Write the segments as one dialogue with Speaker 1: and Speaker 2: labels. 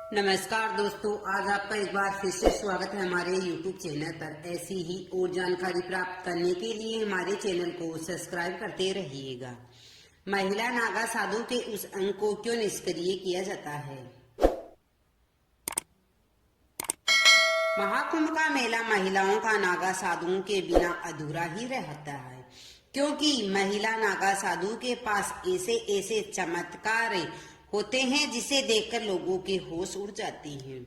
Speaker 1: नमस्कार दोस्तों, आज आपका एक बार फिर से स्वागत है हमारे YouTube चैनल पर। ऐसी ही और जानकारी प्राप्त करने के लिए हमारे चैनल को सब्सक्राइब करते रहिएगा। महिला नागा साधु के उस अंग को क्यों निष्क्रिय किया जाता है? महाकुंभ का मेला महिलाओं का नागा साधुओं के बिना अधूरा ही रहता है, क्योंकि महिला नागा साधु के पास ऐसे ऐसे चमत्कार होते हैं जिसे देखकर लोगों के होश उड़ जाती हैं।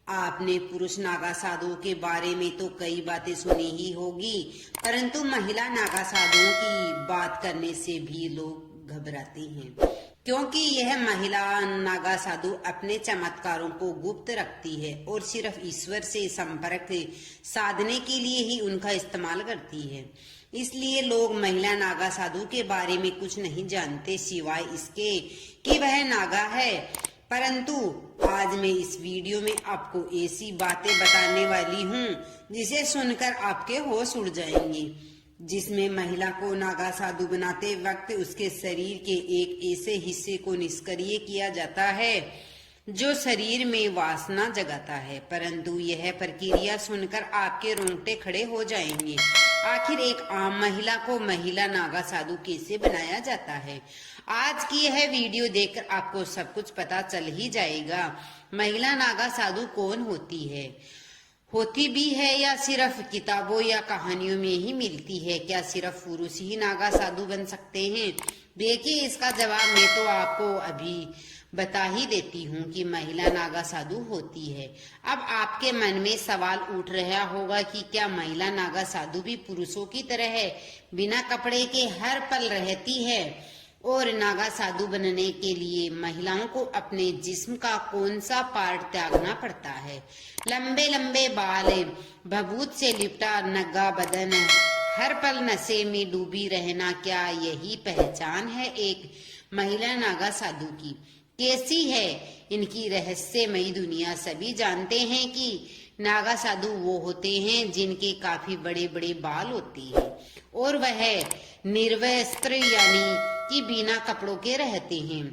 Speaker 1: आपने पुरुष नागा साधुओं के बारे में तो कई बातें सुनी ही होगी, परंतु महिला नागा साधुओं की बात करने से भी लोग घबराते हैं, क्योंकि यह महिला नागा साधु अपने चमत्कारों को गुप्त रखती है और सिर्फ ईश्वर से संपर्क साधने के लिए ही उनका इस्तेमाल करती है। इसलिए लोग महिला नागा साधु के बारे में कुछ नहीं जानते, सिवाय इसके कि वह नागा है। परंतु आज मैं इस वीडियो में आपको ऐसी बातें बताने वाली हूँ जिसे सुनकर आपके होश उड़ जाएंगे, जिसमें महिला को नागा साधु बनाते वक्त उसके शरीर के एक ऐसे हिस्से को निष्क्रिय किया जाता है जो शरीर में वासना जगाता है। परंतु यह प्रक्रिया सुनकर आपके रोंगटे खड़े हो जाएंगे। आखिर एक आम महिला को महिला नागा साधु कैसे बनाया जाता है? आज की यह वीडियो देखकर आपको सब कुछ पता चल ही जाएगा। महिला नागा साधु कौन होती है, होती भी है या सिर्फ किताबों या कहानियों में ही मिलती है? क्या सिर्फ पुरुष ही नागा साधु बन सकते हैं? देखिए, इसका जवाब मैं तो आपको अभी बता ही देती हूँ कि महिला नागा साधु होती है। अब आपके मन में सवाल उठ रहा होगा कि क्या महिला नागा साधु भी पुरुषों की तरह है, बिना कपड़े के हर पल रहती है? और नागा साधु बनने के लिए महिलाओं को अपने जिस्म का कौन सा पार्ट त्यागना पड़ता है? लंबे लंबे बाल, भभूत से लिपटा नंगा बदन, हर पल नशे में डूबी रहना, क्या यही पहचान है एक महिला नागा साधु की? कैसी है इनकी रहस्यमयी दुनिया? सभी जानते हैं कि नागा साधु वो होते हैं जिनके काफी बड़े बड़े बाल होते हैं और वह निर्वस्त्र यानी कि बिना कपड़ों के रहते हैं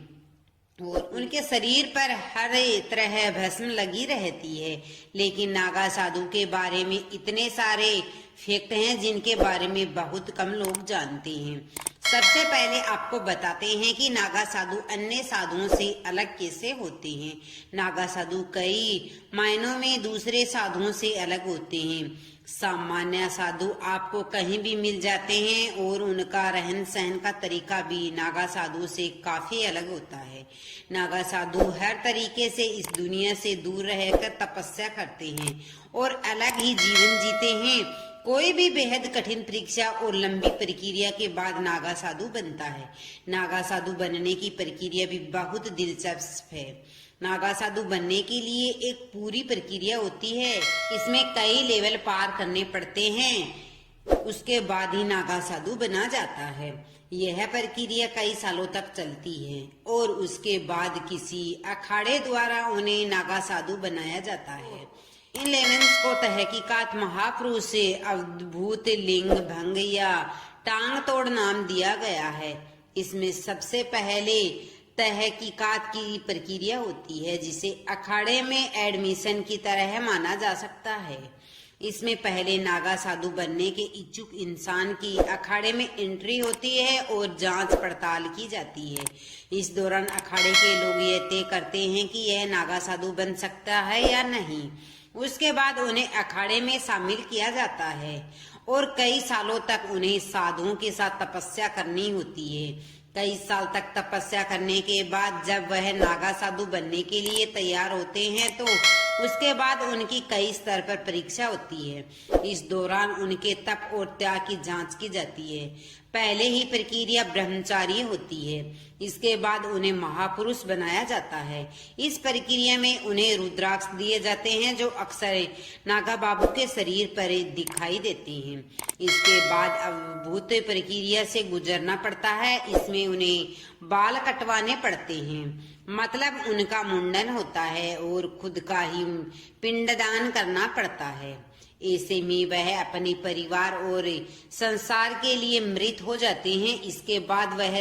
Speaker 1: और उनके शरीर पर हर तरह भस्म लगी रहती है। लेकिन नागा साधु के बारे में इतने सारे फैक्ट हैं जिनके बारे में बहुत कम लोग जानते हैं। सबसे पहले आपको बताते हैं कि नागा साधु अन्य साधुओं से अलग कैसे होते हैं। नागा साधु कई मायनों में दूसरे साधुओं से अलग होते हैं। सामान्य साधु आपको कहीं भी मिल जाते हैं और उनका रहन सहन का तरीका भी नागा साधु से काफी अलग होता है। नागा साधु हर तरीके से इस दुनिया से दूर रहकर तपस्या करते हैं और अलग ही जीवन जीते हैं। कोई भी बेहद कठिन परीक्षा और लंबी प्रक्रिया के बाद नागा साधु बनता है। नागा साधु बनने की प्रक्रिया भी बहुत दिलचस्प है। नागा साधु बनने के लिए एक पूरी प्रक्रिया होती है। इसमें कई लेवल पार करने पड़ते हैं, उसके बाद ही नागा साधु बना जाता है। यह प्रक्रिया कई सालों तक चलती है और उसके बाद किसी अखाड़े द्वारा उन्हें नागा साधु बनाया जाता है। इन लेवल्स को तहकीकात महापुरुष से अद्भुत लिंग भंग या टांग तोड़ नाम दिया गया है। इसमें सबसे पहले तहकीकात की प्रक्रिया होती है, जिसे अखाड़े में एडमिशन की तरह माना जा सकता है। इसमें पहले नागा साधु बनने के इच्छुक इंसान की अखाड़े में एंट्री होती है और जांच पड़ताल की जाती है। इस दौरान अखाड़े के लोग ये तय करते हैं कि यह नागा साधु बन सकता है या नहीं। उसके बाद उन्हें अखाड़े में शामिल किया जाता है और कई सालों तक उन्हें साधुओं के साथ तपस्या करनी होती है। कई साल तक तपस्या करने के बाद जब वह नागा साधु बनने के लिए तैयार होते हैं तो उसके बाद उनकी कई स्तर पर परीक्षा होती है। इस दौरान उनके तप और त्याग की जांच की जाती है। पहले ही प्रक्रिया ब्रह्मचारी होती है, इसके बाद उन्हें महापुरुष बनाया जाता है। इस प्रक्रिया में उन्हें रुद्राक्ष दिए जाते हैं जो अक्सर नागा बाबू के शरीर पर दिखाई देते हैं। इसके बाद अद्भुत प्रक्रिया से गुजरना पड़ता है। इसमें उन्हें बाल कटवाने पड़ते हैं, मतलब उनका मुंडन होता है और खुद का ही पिंडदान करना पड़ता है। ऐसे में वह अपने परिवार और संसार के लिए मृत हो जाते हैं। इसके बाद वह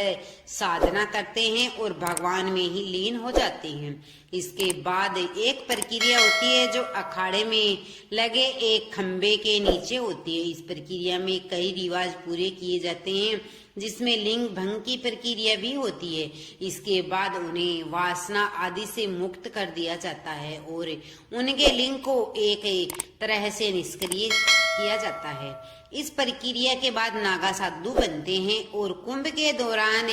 Speaker 1: साधना करते हैं और भगवान में ही लीन हो जाते हैं। इसके बाद एक प्रक्रिया होती है जो अखाड़े में लगे एक खंबे के नीचे होती है। इस प्रक्रिया में कई रिवाज पूरे किए जाते हैं, जिसमें लिंग भंग की प्रक्रिया भी होती है। इसके बाद उन्हें वासना आदि से मुक्त कर दिया जाता है और उनके लिंग को एक तरह से निष्क्रिय किया जाता है। इस प्रक्रिया के बाद नागा साधु बनते हैं और कुंभ के दौरान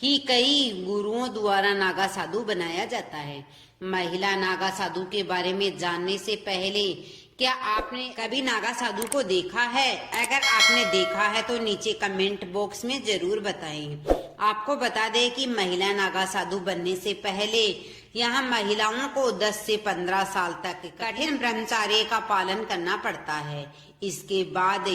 Speaker 1: ही कई गुरुओं द्वारा नागा साधु बनाया जाता है। महिला नागा साधु के बारे में जानने से पहले क्या आपने कभी नागा साधु को देखा है? अगर आपने देखा है तो नीचे कमेंट बॉक्स में जरूर बताएं। आपको बता दें कि महिला नागा साधु बनने से पहले यहाँ महिलाओं को 10 से 15 साल तक कठिन ब्रह्मचर्य का पालन करना पड़ता है। इसके बाद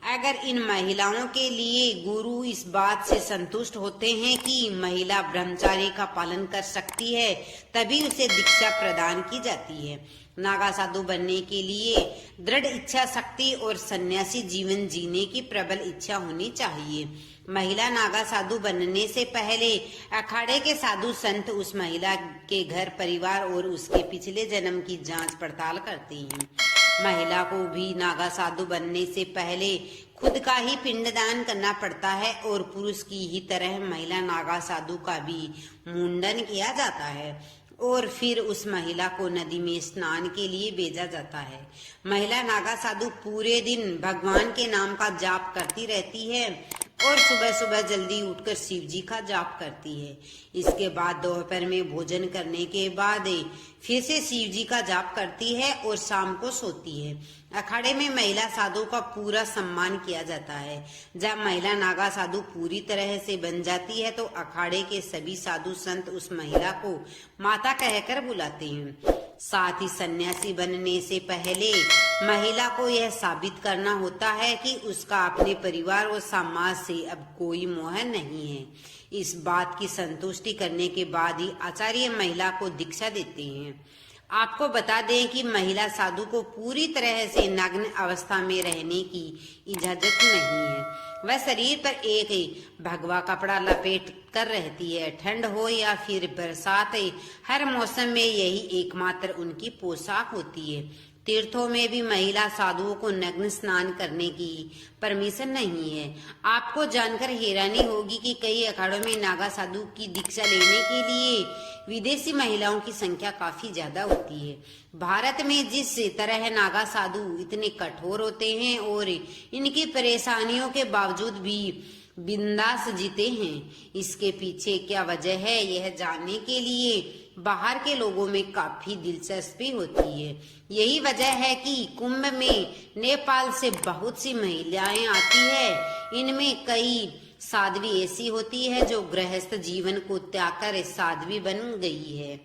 Speaker 1: अगर इन महिलाओं के लिए गुरु इस बात से संतुष्ट होते हैं कि महिला ब्रह्मचर्य का पालन कर सकती है, तभी उसे दीक्षा प्रदान की जाती है। नागा साधु बनने के लिए दृढ़ इच्छा शक्ति और सन्यासी जीवन जीने की प्रबल इच्छा होनी चाहिए। महिला नागा साधु बनने से पहले अखाड़े के साधु संत उस महिला के घर परिवार और उसके पिछले जन्म की जांच पड़ताल करते हैं। महिला को भी नागा साधु बनने से पहले खुद का ही पिंडदान करना पड़ता है और पुरुष की ही तरह महिला नागा साधु का भी मुंडन किया जाता है और फिर उस महिला को नदी में स्नान के लिए भेजा जाता है। महिला नागा साधु पूरे दिन भगवान के नाम का जाप करती रहती है और सुबह सुबह जल्दी उठकर शिव जी का जाप करती है। इसके बाद दोपहर में भोजन करने के बाद फिर से शिव जी का जाप करती है और शाम को सोती है। अखाड़े में महिला साधु का पूरा सम्मान किया जाता है। जब महिला नागा साधु पूरी तरह से बन जाती है तो अखाड़े के सभी साधु संत उस महिला को माता कहकर बुलाते हैं। साथ ही सन्यासी बनने से पहले महिला को यह साबित करना होता है कि उसका अपने परिवार और समाज से अब कोई मोह नहीं है। इस बात की संतुष्टि करने के बाद ही आचार्य महिला को दीक्षा देते हैं। आपको बता दें कि महिला साधु को पूरी तरह से नग्न अवस्था में रहने की इजाजत नहीं है। वह शरीर पर एक भगवा कपड़ा लपेट कर रहती है। ठंड हो या फिर बरसात, हर मौसम में यही एकमात्र उनकी पोशाक होती है। तीर्थों में भी महिला साधुओं को नग्न स्नान करने की परमिशन नहीं है। आपको जानकर हैरानी होगी कि कई अखाड़ों में नागा साधु की दीक्षा लेने के लिए विदेशी महिलाओं की संख्या काफी ज्यादा होती है। भारत में जिस तरह नागा साधु इतने कठोर होते हैं और इनकी परेशानियों के बावजूद भी बिंदास जीते हैं, इसके पीछे क्या वजह है, यह जानने के लिए बाहर के लोगों में काफी दिलचस्पी होती है। यही वजह है कि कुंभ में नेपाल से बहुत सी महिलाएं आती है। इनमें कई साध्वी ऐसी होती है जो गृहस्थ जीवन को त्याग कर साध्वी बन गई है।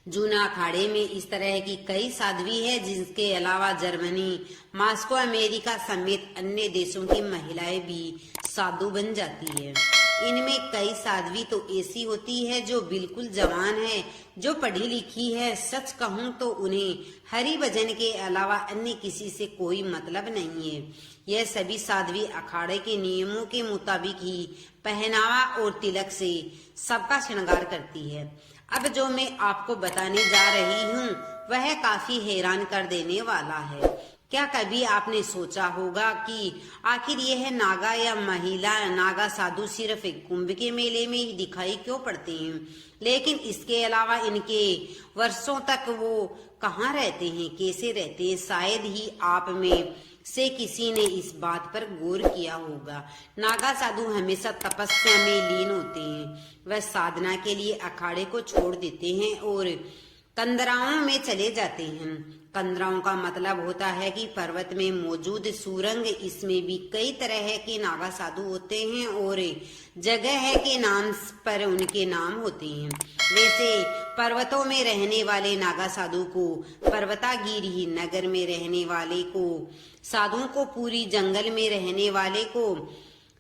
Speaker 1: जूना अखाड़े में इस तरह की कई साध्वी है, जिनके अलावा जर्मनी, मॉस्को, अमेरिका समेत अन्य देशों की महिलाएं भी साधु बन जाती है। इनमें कई साध्वी तो ऐसी होती है जो बिल्कुल जवान है, जो पढ़ी लिखी है। सच कहूँ तो उन्हें हरि भजन के अलावा अन्य किसी से कोई मतलब नहीं है। यह सभी साध्वी अखाड़े के नियमों के मुताबिक ही पहनावा और तिलक से सबका श्रृंगार करती है। अब जो मैं आपको बताने जा रही हूँ वह काफी हैरान कर देने वाला है। क्या कभी आपने सोचा होगा कि आखिर यह नागा या महिला नागा साधु सिर्फ कुंभ के मेले में ही दिखाई क्यों पड़ते हैं, लेकिन इसके अलावा इनके वर्षों तक वो कहाँ रहते हैं, कैसे रहते हैं? शायद ही आप में से किसी ने इस बात पर गौर किया होगा। नागा साधु हमेशा तपस्या में लीन होते हैं। वह साधना के लिए अखाड़े को छोड़ देते हैं और कंदराओं में चले जाते हैं। कंदराओं का मतलब होता है कि पर्वत में मौजूद सुरंग। इसमें भी कई तरह के नागा साधु होते हैं और जगह के नाम पर उनके नाम होते हैं। वैसे पर्वतों में रहने वाले नागा साधु को पर्वतागिरी, नगर में रहने वाले को साधुओं को पूरी, जंगल में रहने वाले को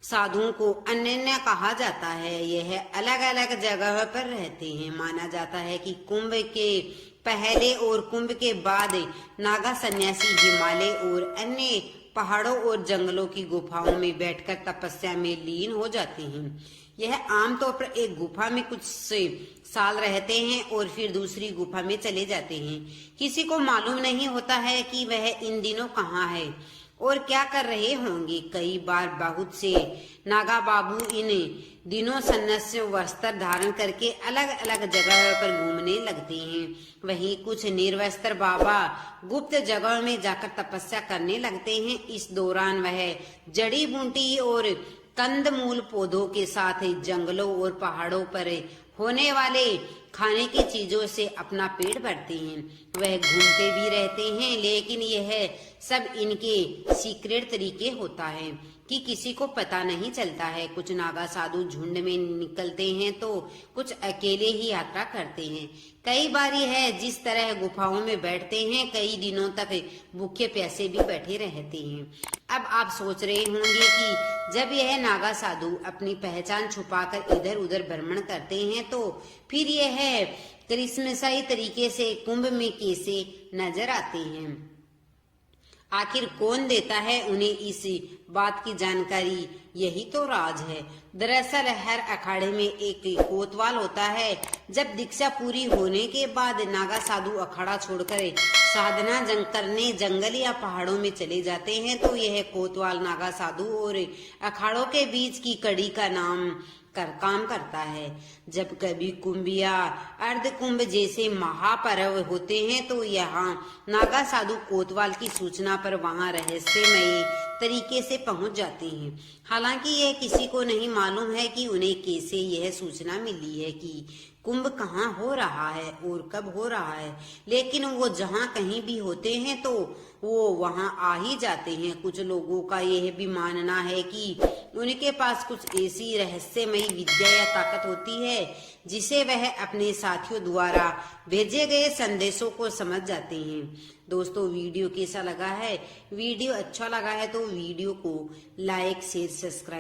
Speaker 1: साधुओं को अन्य कहा जाता है। यह अलग अलग जगह पर रहते हैं। माना जाता है कि कुंभ के पहले और कुंभ के बाद नागा सन्यासी हिमालय और अन्य पहाड़ों और जंगलों की गुफाओं में बैठकर तपस्या में लीन हो जाते हैं। यह आमतौर पर एक गुफा में कुछ साल रहते हैं और फिर दूसरी गुफा में चले जाते हैं। किसी को मालूम नहीं होता है कि वह इन दिनों कहाँ है और क्या कर रहे होंगे। कई बार बहुत से नागा बाबू इन दिनों सन्यासी वस्त्र धारण करके अलग अलग जगह पर घूमने लगते हैं। वहीं कुछ निर्वस्त्र बाबा गुप्त जगहों में जाकर तपस्या करने लगते हैं। इस दौरान वह जड़ी बूटी और कंदमूल पौधों के साथ जंगलों और पहाड़ों पर होने वाले खाने की चीजों से अपना पेट भरते हैं। वह घूमते भी रहते हैं, लेकिन यह सब इनके सीक्रेट तरीके होता है कि किसी को पता नहीं चलता है। कुछ नागा साधु झुंड में निकलते हैं तो कुछ अकेले ही यात्रा करते हैं। कई बार यह जिस तरह गुफाओं में बैठते हैं, कई दिनों तक भूखे प्यासे भी बैठे रहते हैं। अब आप सोच रहे होंगे कि जब यह नागा साधु अपनी पहचान छुपाकर इधर उधर भ्रमण करते हैं तो फिर यह क्रिसमसाई तरीके से कुंभ में कैसे नजर आते हैं। आखिर कौन देता है उन्हें इस बात की जानकारी, यही तो राज है। दरअसल हर अखाड़े में एक कोतवाल होता है। जब दीक्षा पूरी होने के बाद नागा साधु अखाड़ा छोड़कर साधना करने जंगल या पहाड़ों में चले जाते हैं तो यह कोतवाल नागा साधु और अखाड़ों के बीच की कड़ी का काम करता है। जब कभी कुंभ या अर्ध कुंभ जैसे महापर्व होते हैं तो यहाँ नागा साधु कोतवाल की सूचना पर वहां रहस्यमयी तरीके से पहुंच जाते हैं। हालांकि यह किसी को नहीं मालूम है कि उन्हें कैसे यह सूचना मिली है कि कुंभ कहाँ हो रहा है और कब हो रहा है, लेकिन वो जहाँ कहीं भी होते हैं तो वो वहां आ ही जाते हैं। कुछ लोगों का यह भी मानना है कि उनके पास कुछ ऐसी रहस्यमयी विद्या या ताकत होती है जिसे वह अपने साथियों द्वारा भेजे गए संदेशों को समझ जाते हैं। दोस्तों, वीडियो कैसा लगा है? वीडियो अच्छा लगा है तो वीडियो को लाइक शेयर सब्सक्राइब